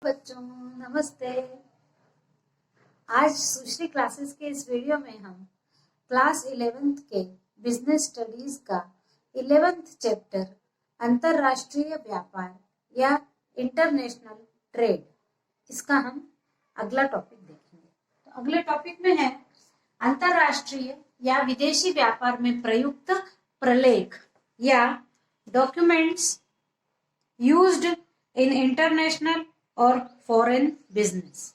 बच्चों नमस्ते। आज सुश्री क्लासेस के इस वीडियो में हम क्लास 11th के बिजनेस स्टडीज का 11th चैप्टर अंतरराष्ट्रीय व्यापार या इंटरनेशनल ट्रेड, इसका हम अगला टॉपिक देखेंगे। तो अगले टॉपिक में है अंतरराष्ट्रीय या विदेशी व्यापार में प्रयुक्त प्रलेख या डॉक्यूमेंट्स यूज्ड इन इंटरनेशनल और फॉरेन बिजनेस।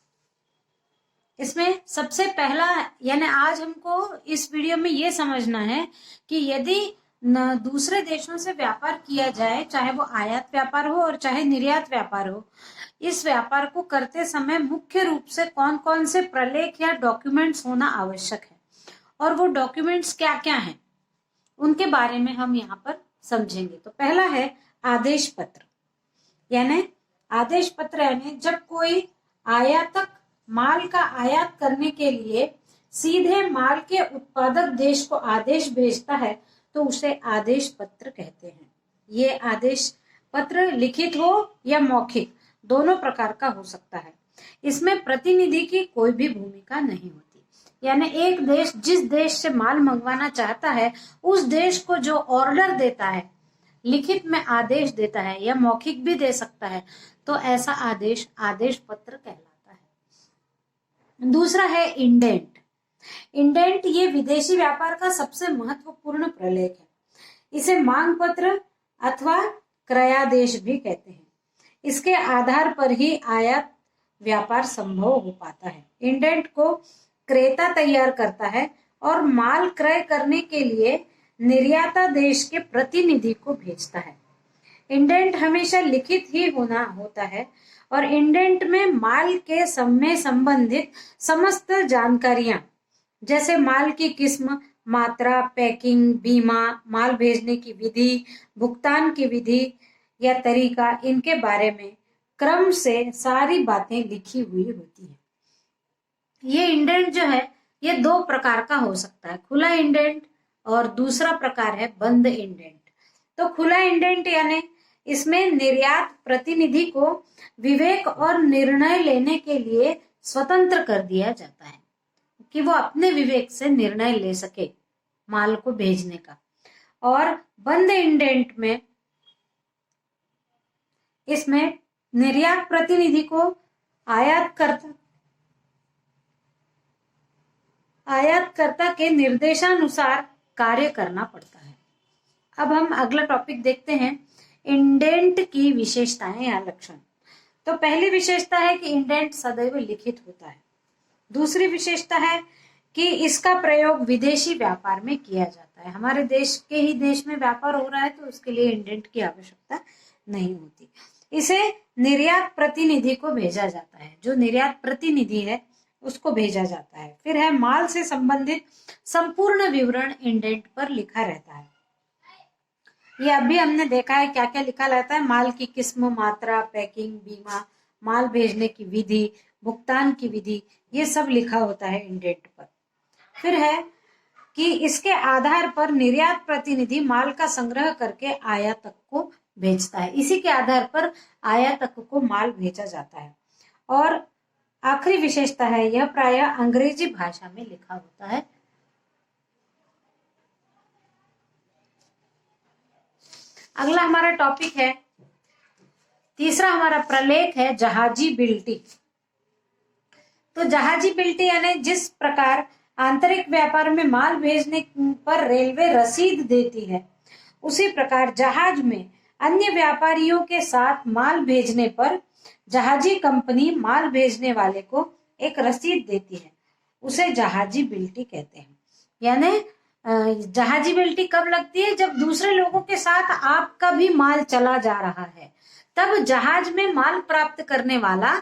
इसमें सबसे पहला यानी आज हमको इस वीडियो में ये समझना है कि यदि दूसरे देशों से व्यापार किया जाए, चाहे वो आयात व्यापार हो और चाहे निर्यात व्यापार हो, इस व्यापार को करते समय मुख्य रूप से कौन कौन से प्रलेख या डॉक्यूमेंट्स होना आवश्यक है और वो डॉक्यूमेंट्स क्या क्या हैं, उनके बारे में हम यहाँ पर समझेंगे। तो पहला है आदेश पत्र। यानी आदेश पत्र यानी जब कोई आयातक माल का आयात करने के लिए सीधे माल के उत्पादक देश को आदेश भेजता है तो उसे आदेश पत्र कहते हैं। ये आदेश पत्र लिखित हो या मौखिक दोनों प्रकार का हो सकता है। इसमें प्रतिनिधि की कोई भी भूमिका नहीं होती। यानी एक देश जिस देश से माल मंगवाना चाहता है उस देश को जो ऑर्डर देता है, लिखित में आदेश देता है या मौखिक भी दे सकता है, तो ऐसा आदेश आदेश पत्र कहलाता है। दूसरा है इंडेंट। इंडेंट ये विदेशी व्यापार का सबसे महत्वपूर्ण प्रलेख है। इसे मांग पत्र अथवा क्रयादेश भी कहते हैं। इसके आधार पर ही आयात व्यापार संभव हो पाता है। इंडेंट को क्रेता तैयार करता है और माल क्रय करने के लिए निर्याता देश के प्रतिनिधि को भेजता है। इंडेंट हमेशा लिखित ही होता है और इंडेंट में माल के समय संबंधित समस्त जानकारियां जैसे माल की किस्म, मात्रा, पैकिंग, बीमा, माल भेजने की विधि, भुगतान की विधि या तरीका, इनके बारे में क्रम से सारी बातें लिखी हुई होती है। ये इंडेंट जो है ये दो प्रकार का हो सकता है, खुला इंडेंट और दूसरा प्रकार है बंद इंडेंट। तो खुला इंडेंट यानी इसमें निर्यात प्रतिनिधि को विवेक और निर्णय लेने के लिए स्वतंत्र कर दिया जाता है कि वो अपने विवेक से निर्णय ले सके माल को भेजने का। और बंद इंडेंट में इसमें निर्यात प्रतिनिधि को आयातकर्ता के निर्देशानुसार कार्य करना पड़ता है। अब हम अगला टॉपिक देखते हैं, इंडेंट की विशेषताएं या लक्षण। तो पहली विशेषता है कि इंडेंट सदैव लिखित होता है। दूसरी विशेषता है कि इसका प्रयोग विदेशी व्यापार में किया जाता है। हमारे देश के ही देश में व्यापार हो रहा है तो उसके लिए इंडेंट की आवश्यकता नहीं होती। इसे निर्यात प्रतिनिधि को भेजा जाता है, जो निर्यात प्रतिनिधि है उसको भेजा जाता है। फिर है माल से संबंधित संपूर्ण विवरण इंडेंट पर लिखा रहता है। ये अभी हमने देखा है क्या क्या लिखा रहता है, माल की किस्म, मात्रा, पैकिंग, बीमा, माल भेजने की विधि, भुगतान की विधि, ये सब लिखा होता है इंडेंट पर। फिर है कि इसके आधार पर निर्यात प्रतिनिधि माल का संग्रह करके आयातक को भेजता है। इसी के आधार पर आयातक को माल भेजा जाता है। और आखिरी विशेषता है यह प्रायः अंग्रेजी भाषा में लिखा होता है। अगला हमारा टॉपिक है, तीसरा हमारा प्रलेख है जहाजी बिल्टी। तो जहाजी बिल्टी यानी जिस प्रकार आंतरिक व्यापार में माल भेजने पर रेलवे रसीद देती है, उसी प्रकार जहाज में अन्य व्यापारियों के साथ माल भेजने पर जहाजी कंपनी माल भेजने वाले को एक रसीद देती है, उसे जहाजी बिल्टी कहते हैं। यानी जहाजी बिल्टी कब लगती है, जब दूसरे लोगों के साथ आपका भी माल चला जा रहा है, तब जहाज में माल प्राप्त करने वाला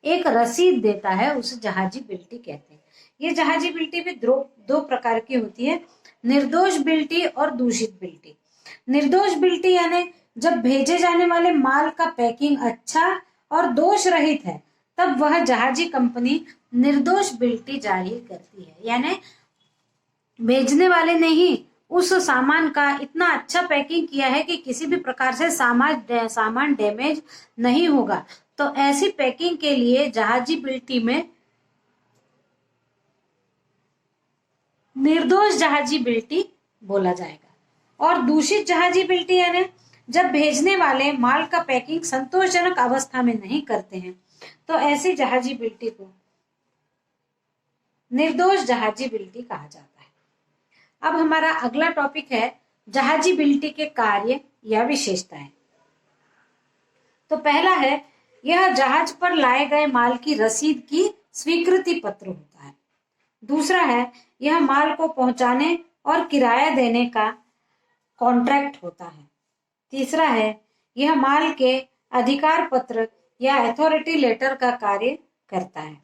एक रसीद देता है, उसे जहाजी बिल्टी कहते हैं। ये जहाजी बिल्टी भी दो प्रकार की होती है, निर्दोष बिल्टी और दूषित बिल्टी। निर्दोष बिल्टी यानी जब भेजे जाने वाले माल का पैकिंग अच्छा और दोष रहित है, तब वह जहाजी कंपनी निर्दोष बिल्टी जारी करती है। यानी भेजने वाले ने ही उस सामान का इतना अच्छा पैकिंग किया है कि किसी भी प्रकार से सामान डैमेज नहीं होगा, तो ऐसी पैकिंग के लिए जहाजीबिलिटी में निर्दोष जहाजीबिलिटी बोला जाएगा। और दूषित जहाजीबिलिटी यानी जब भेजने वाले माल का पैकिंग संतोषजनक अवस्था में नहीं करते हैं तो ऐसी जहाजीबिलिटी को निर्दोष जहाजीबिलिटी कहा जाता है। अब हमारा अगला टॉपिक है जहाजीबिलिटी के कार्य या विशेषताएं। तो पहला है, यह जहाज पर लाए गए माल की रसीद की स्वीकृति पत्र होता है। दूसरा है, यह माल को पहुंचाने और किराया देने का कॉन्ट्रैक्ट होता है। तीसरा है, यह माल के अधिकार पत्र या अथॉरिटी लेटर का कार्य करता है।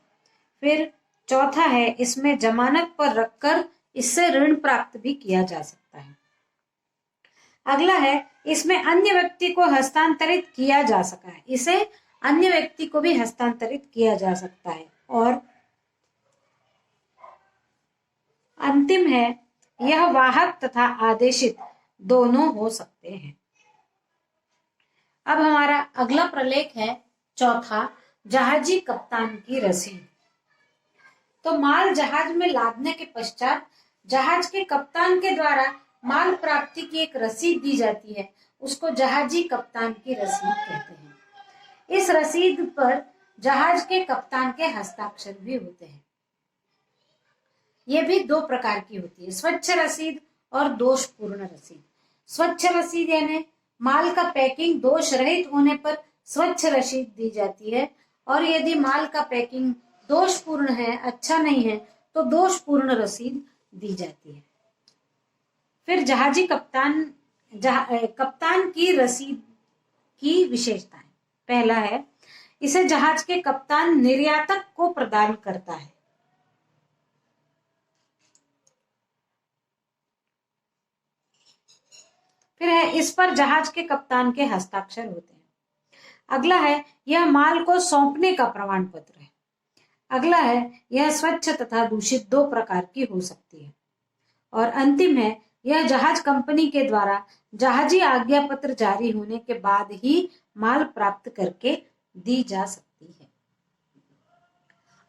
फिर चौथा है, इसमें जमानत पर रखकर इससे ऋण प्राप्त भी किया जा सकता है। अगला है, इसमें अन्य व्यक्ति को हस्तांतरित किया जा सका है, इसे अन्य व्यक्ति को भी हस्तांतरित किया जा सकता है। और अंतिम है, यह वाहक तथा आदेशित दोनों हो सकते हैं। अब हमारा अगला प्रलेख है चौथा, जहाजी कप्तान की रसीद। तो माल जहाज में लादने के पश्चात जहाज के कप्तान के द्वारा माल प्राप्ति की एक रसीद दी जाती है, उसको जहाजी कप्तान की रसीद कहते हैं। इस रसीद पर जहाज के कप्तान के हस्ताक्षर भी होते हैं। ये भी दो प्रकार की होती है, स्वच्छ रसीद और दोषपूर्ण रसीद। स्वच्छ रसीद यानी माल का पैकिंग दोष रहित होने पर स्वच्छ रसीद दी जाती है, और यदि माल का पैकिंग दोषपूर्ण है, अच्छा नहीं है, तो दोषपूर्ण रसीद दी जाती है। फिर जहाजी कप्तान की रसीद की विशेषताएं। पहला है, इसे जहाज के कप्तान निर्यातक को प्रदान करता है। फिर है, इस पर जहाज के कप्तान के हस्ताक्षर होते हैं। अगला है, यह माल को सौंपने का प्रमाण पत्र है। अगला है, यह स्वच्छ तथा दूषित दो प्रकार की हो सकती है। और अंतिम है, यह जहाज कंपनी के द्वारा जहाजी आज्ञा पत्र जारी होने के बाद ही माल प्राप्त करके दी जा सकती है।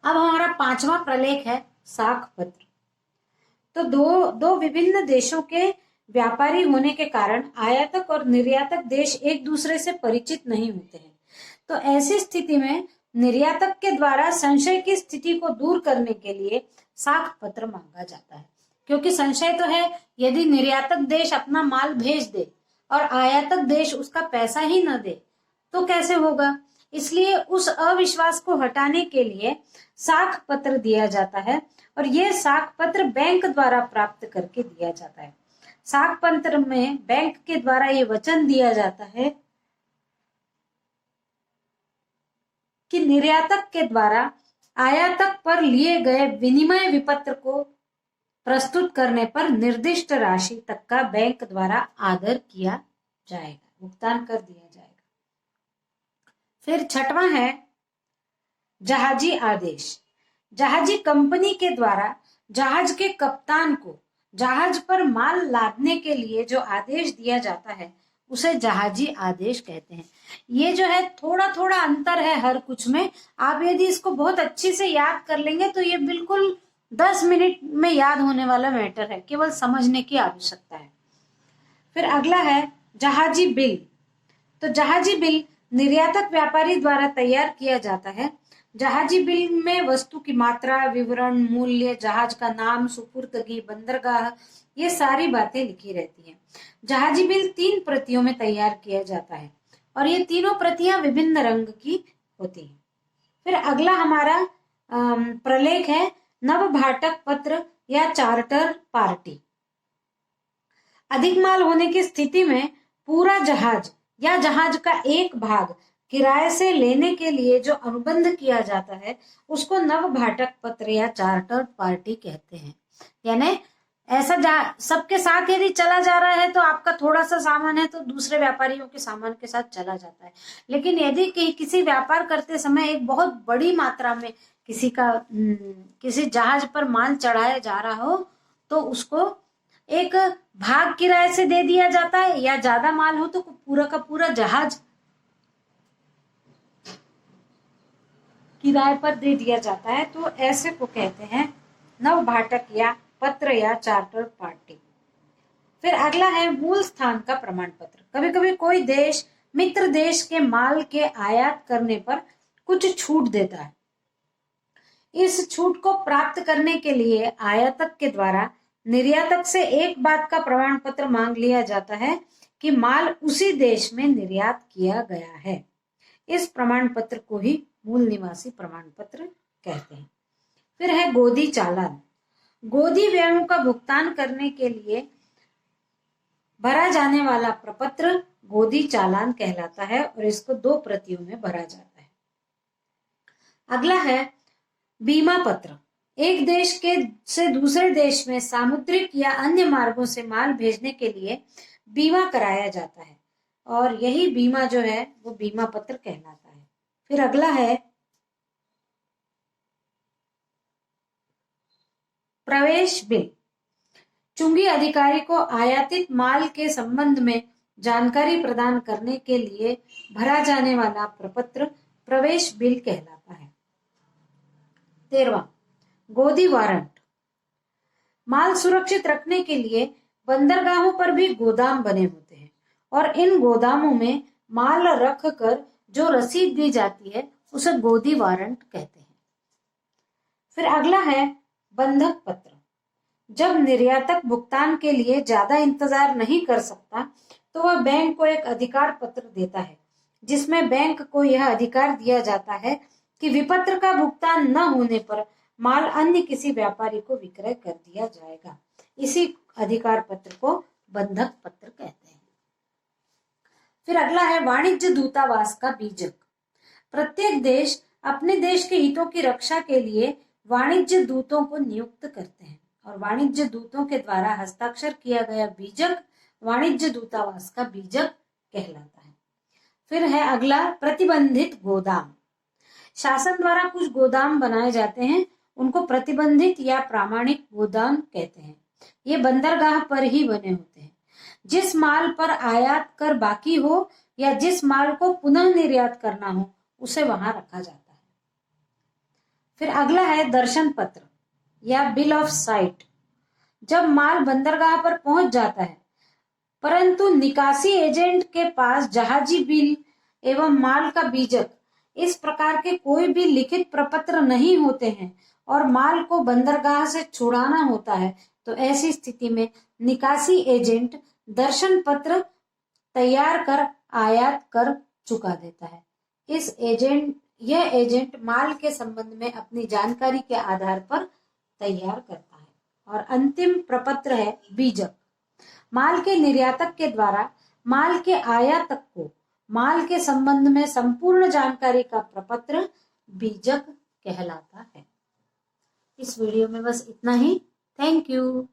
अब हमारा पांचवा प्रलेख है साख पत्र। तो दो विभिन्न देशों के व्यापारी होने के कारण आयातक और निर्यातक देश एक दूसरे से परिचित नहीं होते हैं। तो ऐसी स्थिति में निर्यातक के द्वारा संशय की स्थिति को दूर करने के लिए साख पत्र मांगा जाता है, क्योंकि संशय तो है, यदि निर्यातक देश अपना माल भेज दे और आयातक देश उसका पैसा ही न दे तो कैसे होगा। इसलिए उस अविश्वास को हटाने के लिए साख पत्र दिया जाता है, और यह साख पत्र बैंक द्वारा प्राप्त करके दिया जाता है। साख पत्र में बैंक के द्वारा ये वचन दिया जाता है कि निर्यातक के द्वारा आयातक पर लिए गए विनिमय विपत्र को प्रस्तुत करने पर निर्दिष्ट राशि तक का बैंक द्वारा आदर किया जाएगा, भुगतान कर दिया जाएगा। फिर छठवां है जहाजी आदेश। जहाजी कंपनी के द्वारा जहाज के कप्तान को जहाज पर माल लादने के लिए जो आदेश दिया जाता है उसे जहाजी आदेश कहते हैं। ये जो है थोड़ा थोड़ा अंतर है हर कुछ में। आप यदि इसको बहुत अच्छे से याद कर लेंगे तो ये बिल्कुल 10 मिनट में याद होने वाला मैटर है, केवल समझने की आवश्यकता है। फिर अगला है जहाजी बिल। तो जहाजी बिल निर्यातक व्यापारी द्वारा तैयार किया जाता है। जहाजी बिल में वस्तु की मात्रा, विवरण, मूल्य, जहाज का नाम, सुपुर्दगी, बंदरगाह, ये सारी बातें लिखी रहती हैं। जहाजी बिल 3 प्रतियों में तैयार किया जाता है और ये तीनों प्रतियां विभिन्न रंग की होती हैं। फिर अगला हमारा प्रलेख है नवभाटक पत्र या चार्टर पार्टी। अधिक माल होने की स्थिति में पूरा जहाज या जहाज का एक भाग किराए से लेने के लिए जो अनुबंध किया जाता है उसको नवभाटक पत्र या चार्टर पार्टी कहते हैं। यानी ऐसा सबके साथ यदि चला जा रहा है तो आपका थोड़ा सा सामान है तो दूसरे व्यापारियों के सामान के साथ चला जाता है, लेकिन यदि किसी व्यापार करते समय एक बहुत बड़ी मात्रा में किसी जहाज पर माल चढ़ाया जा रहा हो तो उसको एक भाग किराए से दे दिया जाता है, या ज्यादा माल हो तो पूरा का पूरा जहाज किराए पर दे दिया जाता है तो ऐसे को कहते हैं नवभाटक या पत्र या चार्टर पार्टी। फिर अगला है मूल स्थान का प्रमाण पत्र। कभी कभी कोई देश मित्र देश के माल के आयात करने पर कुछ छूट देता है। इस छूट को प्राप्त करने के लिए आयातक के द्वारा निर्यातक से एक बात का प्रमाण पत्र मांग लिया जाता है कि माल उसी देश में निर्यात किया गया है। इस प्रमाण पत्र को ही मूल निवासी प्रमाण पत्र कहते हैं। फिर है गोदी चालान। गोदी व्ययों का भुगतान करने के लिए भरा जाने वाला प्रपत्र गोदी चालान कहलाता है और इसको 2 प्रतियों में भरा जाता है। अगला है बीमा पत्र। एक देश के से दूसरे देश में सामुद्रिक या अन्य मार्गों से माल भेजने के लिए बीमा कराया जाता है और यही बीमा जो है वो बीमा पत्र कहलाता है। फिर अगला है प्रवेश बिल। चुंगी अधिकारी को आयातित माल के संबंध में जानकारी प्रदान करने के लिए भरा जाने वाला प्रपत्र प्रवेश बिल कहलाता है। 13वां गोदी वारंट। माल सुरक्षित रखने के लिए बंदरगाहों पर भी गोदाम बने होते हैं और इन गोदामों में माल रख कर जो रसीद दी जाती है उसे गोदी वारंट कहते हैं। फिर अगला है बंधक पत्र। जब निर्यातक भुगतान के लिए ज्यादा इंतजार नहीं कर सकता तो वह बैंक को एक अधिकार पत्र देता है जिसमें बैंक को यह अधिकार दिया जाता है कि विपत्र का भुगतान न होने पर माल अन्य किसी व्यापारी को विक्रय कर दिया जाएगा। इसी अधिकार पत्र को बंधक पत्र कहते हैं। फिर अगला है वाणिज्य दूतावास का बीजक। प्रत्येक देश अपने देश के हितों की रक्षा के लिए वाणिज्य दूतों को नियुक्त करते हैं और वाणिज्य दूतों के द्वारा हस्ताक्षर किया गया बीजक वाणिज्य दूतावास का बीजक कहलाता है। फिर है अगला प्रतिबंधित गोदाम। शासन द्वारा कुछ गोदाम बनाए जाते हैं, उनको प्रतिबंधित या प्रामाणिक गोदाम कहते हैं। ये बंदरगाह पर ही बने होते हैं। जिस माल पर आयात कर बाकी हो या जिस माल को पुनः निर्यात करना हो उसे वहां रखा जाता है। फिर अगला है दर्शन पत्र या बिल ऑफ साइट। जब माल बंदरगाह पर पहुंच जाता है परंतु निकासी एजेंट के पास जहाजी बिल एवं माल का बीजक इस प्रकार के कोई भी लिखित प्रपत्र नहीं होते हैं और माल को बंदरगाह से छुड़ाना होता है तो ऐसी स्थिति में निकासी एजेंट दर्शन पत्र तैयार कर आयात कर चुका देता है। यह एजेंट माल के संबंध में अपनी जानकारी के आधार पर तैयार करता है। और अंतिम प्रपत्र है बीजक। माल के निर्यातक के द्वारा माल के आयातक को माल के संबंध में संपूर्ण जानकारी का प्रपत्र बीजक कहलाता है। इस वीडियो में बस इतना ही। Thank you.